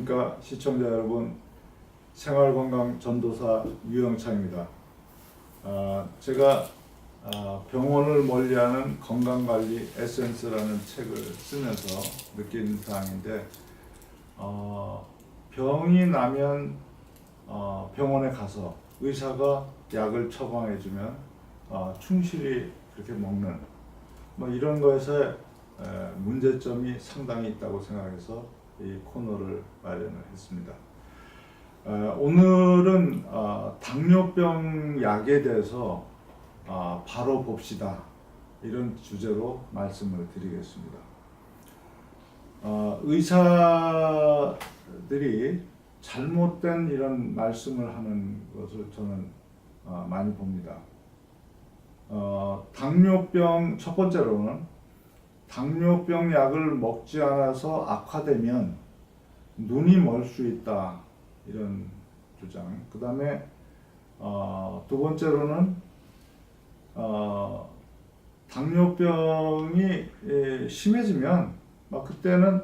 안녕하십니까 시청자 여러분. 생활건강 전도사 유영창입니다. 제가 병원을 멀리하는 건강관리 에센스라는 책을 쓰면서 느낀 사항인데, 병이 나면 병원에 가서 의사가 약을 처방해주면 충실히 그렇게 먹는 이런 거에서 문제점이 상당히 있다고 생각해서 이 코너를 마련을 했습니다. 오늘은 당뇨병 약에 대해서 바로 봅시다, 이런 주제로 말씀을 드리겠습니다. 의사들이 잘못된 이런 말씀을 하는 것을 저는 많이 봅니다. 당뇨병, 첫 번째로는 당뇨병 약을 먹지 않아서 악화되면 눈이 멀 수 있다, 이런 주장. 그 다음에 두 번째로는 당뇨병이 심해지면 그때는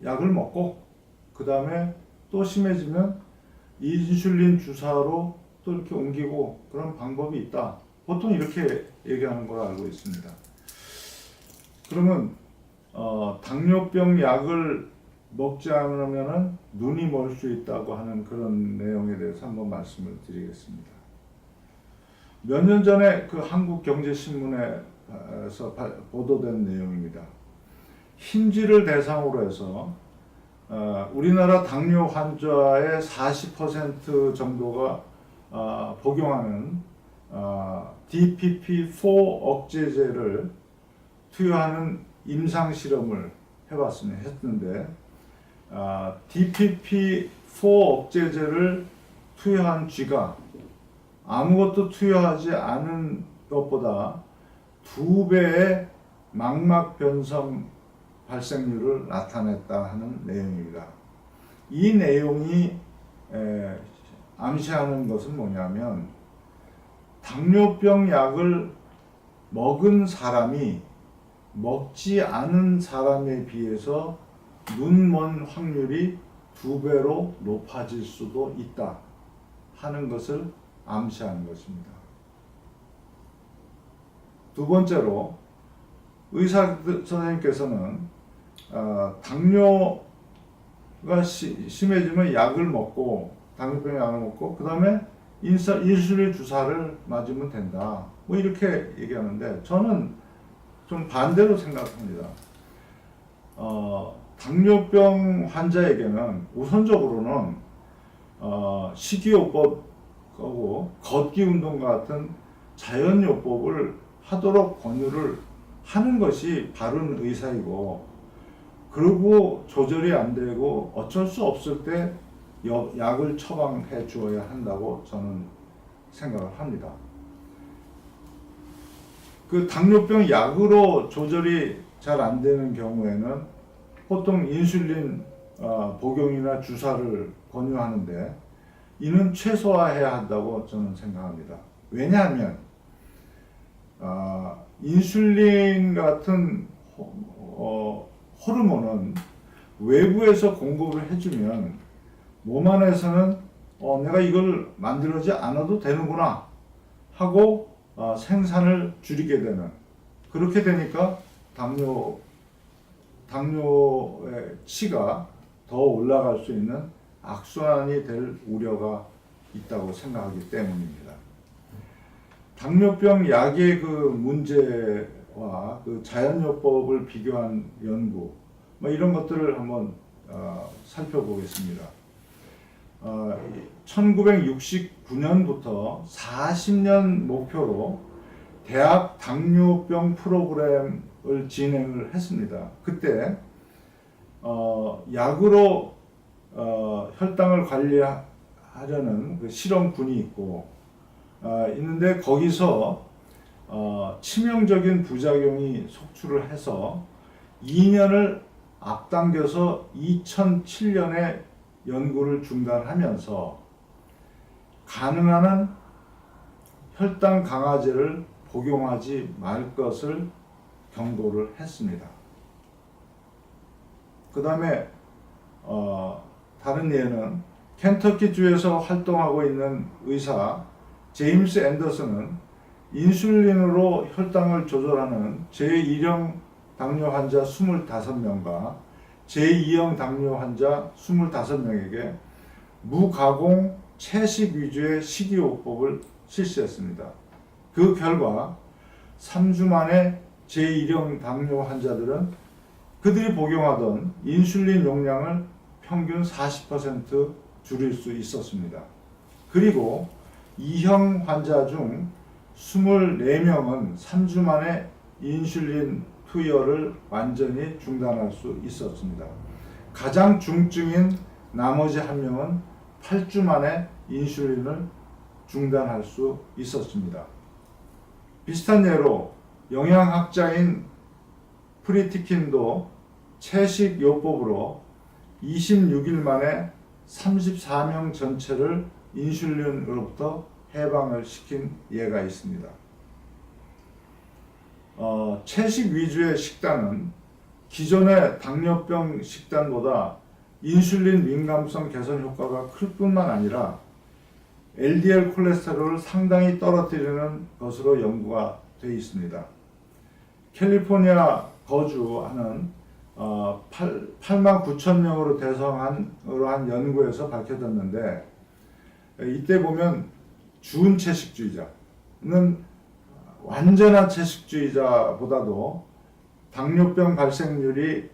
약을 먹고, 그 다음에 또 심해지면 인슐린 주사로 또 이렇게 옮기고 그런 방법이 있다, 보통 이렇게 얘기하는 걸로 알고 있습니다. 그러면 당뇨병 약을 먹지 않으면 눈이 멀 수 있다고 하는 그런 내용에 대해서 한번 말씀을 드리겠습니다. 몇 년 전에 그 한국경제신문에서 보도된 내용입니다. 흰쥐를 대상으로 해서 우리나라 당뇨 환자의 40% 정도가 복용하는 DPP-4 억제제를 투여하는 임상 실험을 했는데, DPP-4 억제제를 투여한 쥐가 아무것도 투여하지 않은 것보다 2배의 망막 변성 발생률을 나타냈다 하는 내용입니다. 이 내용이 암시하는 것은 뭐냐면, 당뇨병 약을 먹은 사람이 먹지 않은 사람에 비해서 눈먼 확률이 2배로 높아질 수도 있다 하는 것을 암시하는 것입니다. 두 번째로, 의사 선생님께서는 당뇨가 심해지면 약을 먹고, 당뇨병 약을 먹고, 그 다음에 인슐린 주사를 맞으면 된다, 이렇게 얘기하는데, 저는 좀 반대로 생각합니다. 당뇨병 환자에게는 우선적으로는 식이요법하고 걷기 운동 같은 자연요법을 하도록 권유를 하는 것이 바른 의사이고, 그리고 조절이 안 되고 어쩔 수 없을 때 약을 처방해 주어야 한다고 저는 생각을 합니다. 그 당뇨병 약으로 조절이 잘 안 되는 경우에는 보통 인슐린 복용이나 주사를 권유하는데, 이는 최소화해야 한다고 저는 생각합니다. 왜냐하면 인슐린 같은 호르몬은 외부에서 공급을 해주면 몸 안에서는 내가 이걸 만들지 않아도 되는구나 하고 생산을 줄이게 되는, 그렇게 되니까 당뇨의 치가 더 올라갈 수 있는 악순환이 될 우려가 있다고 생각하기 때문입니다. 당뇨병 약의 그 문제와 그 자연요법을 비교한 연구, 이런 것들을 한번 살펴보겠습니다. 1969년부터 40년 목표로 대학 당뇨병 프로그램을 진행을 했습니다. 그때 약으로 혈당을 관리하려는 그 실험군이 있는데, 거기서 치명적인 부작용이 속출을 해서 2년을 앞당겨서 2007년에 연구를 중단하면서 가능한 한 혈당 강화제를 복용하지 말 것을 경고를 했습니다. 그 다음에 다른 예는 켄터키주에서 활동하고 있는 의사 제임스 앤더슨은 인슐린으로 혈당을 조절하는 제1형 당뇨 환자 25명과 제2형 당뇨 환자 25명에게 무가공 채식 위주의 식이요법을 실시했습니다. 그 결과 3주 만에 제1형 당뇨 환자들은 그들이 복용하던 인슐린 용량을 평균 40% 줄일 수 있었습니다. 그리고 2형 환자 중 24명은 3주 만에 인슐린 투여를 완전히 중단할 수 있었습니다. 가장 중증인 나머지 1명은 8주 만에 인슐린을 중단할 수 있었습니다. 비슷한 예로 영양학자인 프리티킨도 채식 요법으로 26일 만에 34명 전체를 인슐린으로부터 해방을 시킨 예가 있습니다. 채식 위주의 식단은 기존의 당뇨병 식단보다 인슐린 민감성 개선 효과가 클 뿐만 아니라 LDL 콜레스테롤을 상당히 떨어뜨리는 것으로 연구가 되어 있습니다. 캘리포니아 거주하는 8만 9천 명으로 한 연구에서 밝혀졌는데, 이때 보면 준 채식주의자는 완전한 채식주의자보다도 당뇨병 발생률이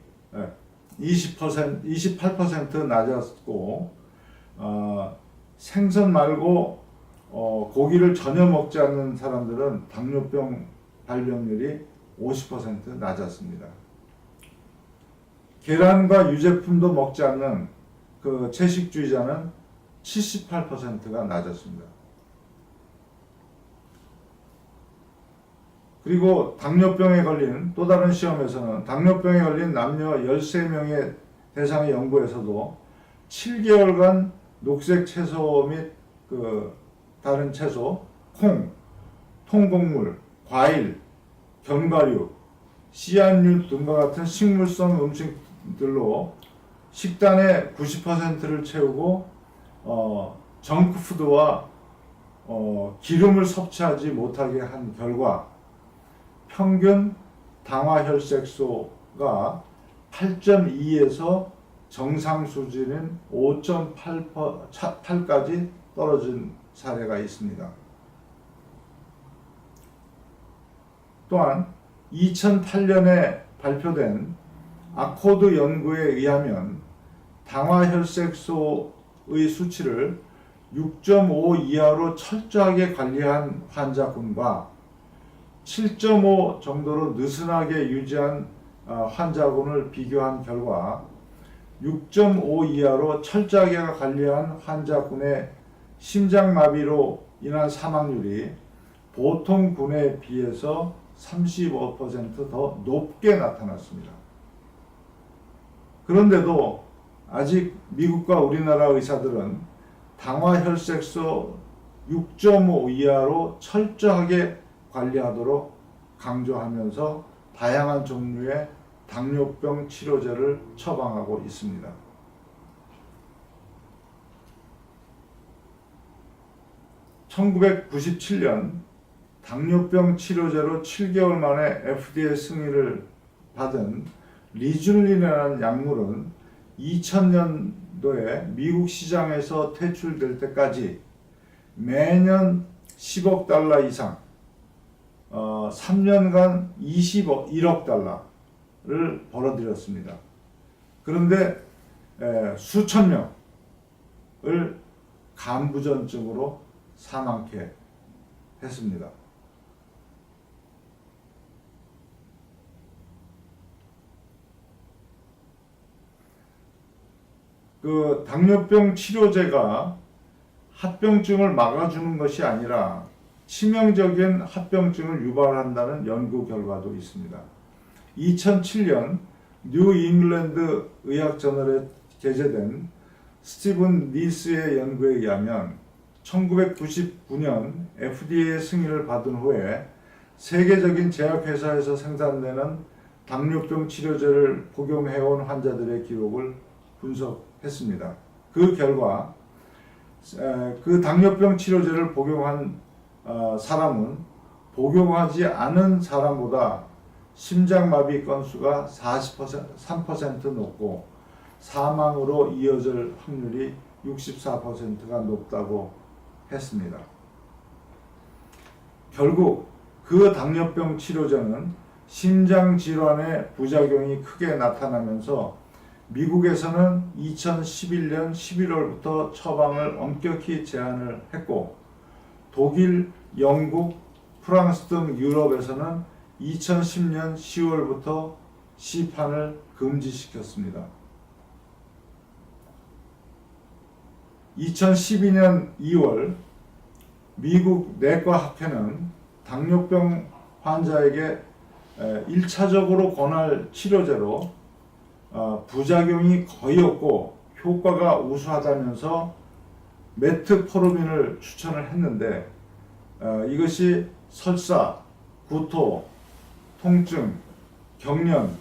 28% 낮았고, 생선 말고 고기를 전혀 먹지 않는 사람들은 당뇨병 발병률이 50% 낮았습니다. 계란과 유제품도 먹지 않는 그 채식주의자는 78%가 낮았습니다. 그리고 당뇨병에 걸린 또 다른 시험에서는 당뇨병에 걸린 남녀 13명의 대상의 연구에서도 7개월간 녹색 채소 및 다른 채소, 콩, 통곡물, 과일, 견과류, 씨앗류 등과 같은 식물성 음식들로 식단의 90%를 채우고 정크푸드와 기름을 섭취하지 못하게 한 결과 평균 당화혈색소가 8.2에서 정상 수준인 5.8까지 떨어진 사례가 있습니다. 또한 2008년에 발표된 아코드 연구에 의하면 당화혈색소의 수치를 6.5 이하로 철저하게 관리한 환자군과 7.5 정도로 느슨하게 유지한 환자군을 비교한 결과 6.5 이하로 철저하게 관리한 환자군의 심장마비로 인한 사망률이 보통 군에 비해서 35% 높게 나타났습니다. 그런데도 아직 미국과 우리나라 의사들은 당화혈색소 6.5 이하로 철저하게 관리하도록 강조하면서 다양한 종류의 당뇨병 치료제를 처방하고 있습니다. (1997년) 당뇨병 치료제로 7개월 만에 FDA 승인을 받은 리줄린이라는 약물은 2000년도에 미국 시장에서 퇴출될 때까지 매년 10억 달러 이상, 3년간 21억 달러를 벌어들였습니다. 그런데 수천 명을 간부전증으로 사망케 했습니다. 그 당뇨병 치료제가 합병증을 막아주는 것이 아니라 치명적인 합병증을 유발한다는 연구 결과도 있습니다. 2007년 뉴 잉글랜드 의학저널에 게재된 스티븐 니스의 연구에 의하면 1999년 FDA 승인을 받은 후에 세계적인 제약회사에서 생산되는 당뇨병 치료제를 복용해온 환자들의 기록을 분석했습니다. 그 결과 그 당뇨병 치료제를 복용한 사람은 복용하지 않은 사람보다 심장마비 건수가 3% 높고 사망으로 이어질 확률이 64%가 높다고 했습니다. 결국 그 당뇨병 치료제는 심장질환의 부작용이 크게 나타나면서 미국에서는 2011년 11월부터 처방을 엄격히 제한을 했고 독일, 영국, 프랑스 등 유럽에서는 2010년 10월부터 시판을 금지시켰습니다. 2012년 2월 미국 내과학회는 당뇨병 환자에게 1차적으로 권할 치료제로 부작용이 거의 없고 효과가 우수하다면서 메트포르민을 추천을 했는데 이것이 설사, 구토, 통증, 경련,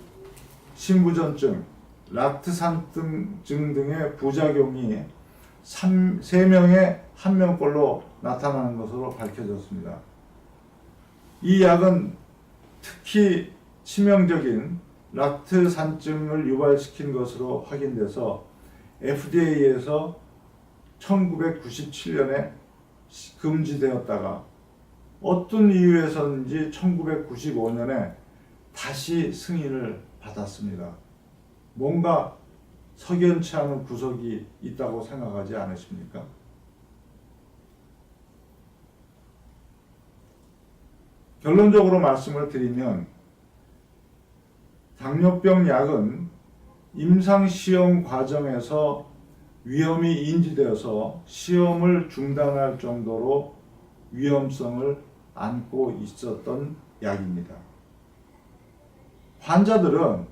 심부전증, 락트산증 등의 부작용이 3명에 1명꼴로 나타나는 것으로 밝혀졌습니다. 이 약은 특히 치명적인 락트산증을 유발시킨 것으로 확인돼서 FDA에서 1997년에 금지되었다가 어떤 이유에서인지 1995년에 다시 승인을 받았습니다. 뭔가 석연치 않은 구석이 있다고 생각하지 않으십니까? 결론적으로 말씀을 드리면 당뇨병 약은 임상시험 과정에서 위험이 인지되어서 시험을 중단할 정도로 위험성을 안고 있었던 약입니다. 환자들은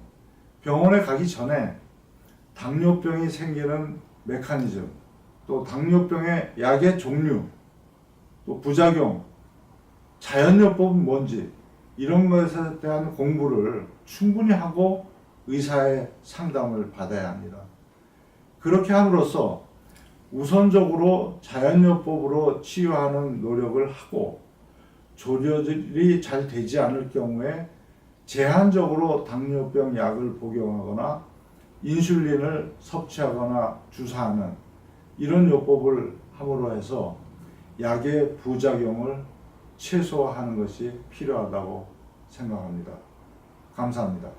병원에 가기 전에 당뇨병이 생기는 메커니즘, 또 당뇨병의 약의 종류, 또 부작용, 자연요법은 뭔지 이런 것에 대한 공부를 충분히 하고 의사의 상담을 받아야 합니다. 그렇게 함으로써 우선적으로 자연요법으로 치유하는 노력을 하고 조절이 잘 되지 않을 경우에 제한적으로 당뇨병 약을 복용하거나 인슐린을 섭취하거나 주사하는 이런 요법을 함으로 해서 약의 부작용을 최소화하는 것이 필요하다고 생각합니다. 감사합니다.